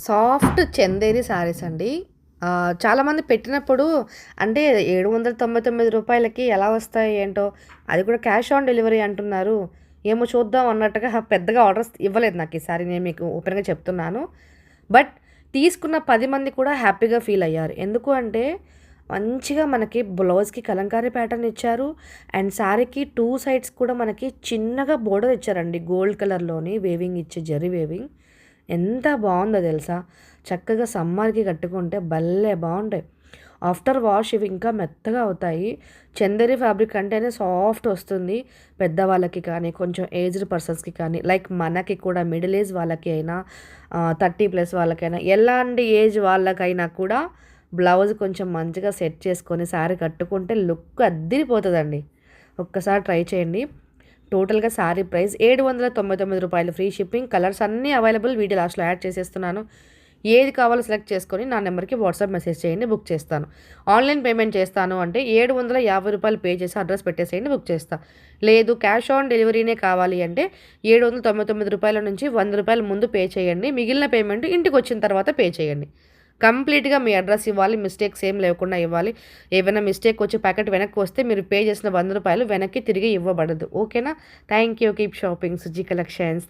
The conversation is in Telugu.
సాఫ్ట్ చందేరి శారీస్ అండి. చాలామంది పెట్టినప్పుడు అంటే రూ. 799కి ఎలా వస్తాయి ఏంటో, అది కూడా క్యాష్ ఆన్ డెలివరీ అంటున్నారు. ఏమో చూద్దాం అన్నట్టుగా పెద్దగా ఆర్డర్స్ ఇవ్వలేదు నాకు ఈసారి, నేను మీకు ఓపెన్‌గా చెప్తున్నాను. బట్ తీసుకున్న 10 మంది కూడా హ్యాపీగా ఫీల్ అయ్యారు. ఎందుకు అంటే మంచిగా మనకి బ్లౌజ్‌కి కలంకారీ ప్యాటర్న్ ఇచ్చారు. అండ్ శారీకి 2 సైడ్స్ కూడా మనకి చిన్నగా బోర్డర్ ఇచ్చారండి. గోల్డ్ కలర్‌లోని వేవింగ్ ఇచ్చి జరీ వేవింగ్. ఎంత బావుందో తెలుసా! చక్కగా సమ్మర్‌కి కట్టుకుంటే భలే బావుంటాయి. ఆఫ్టర్ వాష్ ఇవి ఇంకా మెత్తగా అవుతాయి. చందేరి ఫ్యాబ్రిక్ అంటేనే సాఫ్ట్ వస్తుంది. పెద్దవాళ్ళకి కానీ, కొంచెం ఏజ్డ్ పర్సన్స్‌కి కానీ, లైక్ మనకి కూడా మిడిల్ ఏజ్ వాళ్ళకి అయినా, 30+ వాళ్ళకైనా, ఎలాంటి ఏజ్ వాళ్ళకైనా కూడా బ్లౌజ్ కొంచెం మంచిగా సెట్ చేసుకొని శారీ కట్టుకుంటే లుక్ అద్దిరిపోతదండి. ఒక్కసారి ట్రై చేయండి. టోటల్‌గా శారీ ప్రైస్ రూ. 799 ఫ్రీ షిప్పింగ్. కలర్స్ అన్నీ అవైలబుల్. వీడియో లాస్ట్‌లో యాడ్ చేసేస్తున్నాను. ఏది కావాలో సెలెక్ట్ చేసుకొని నా నెంబర్‌కి వాట్సాప్ మెసేజ్ చేయండి, బుక్ చేస్తాను. ఆన్‌లైన్ పేమెంట్ చేస్తాను అంటే రూ. 750 పే చేసి అడ్రస్ పెట్టేసేయండి, బుక్ చేస్తా. లేదు క్యాష్ ఆన్ డెలివరీనే కావాలి అంటే రూ. 799 నుంచి రూ. 100 ముందు పే చేయండి. మిగిలిన పేమెంట్ ఇంటికొచ్చిన తర్వాత పే చేయండి. కంప్లీట్‌గా మీ అడ్రస్ ఇవ్వాలి. మిస్టేక్స్ ఏం లేకుండా ఇవ్వాలి. ఏవైనా మిస్టేక్ వచ్చి ప్యాకెట్ వెనక్కి వస్తే మీరు పే చేసిన రూ. 100 వెనక్కి తిరిగి ఇవ్వబడదు. ఓకేనా? Thank you. Keep shopping. Suji collections.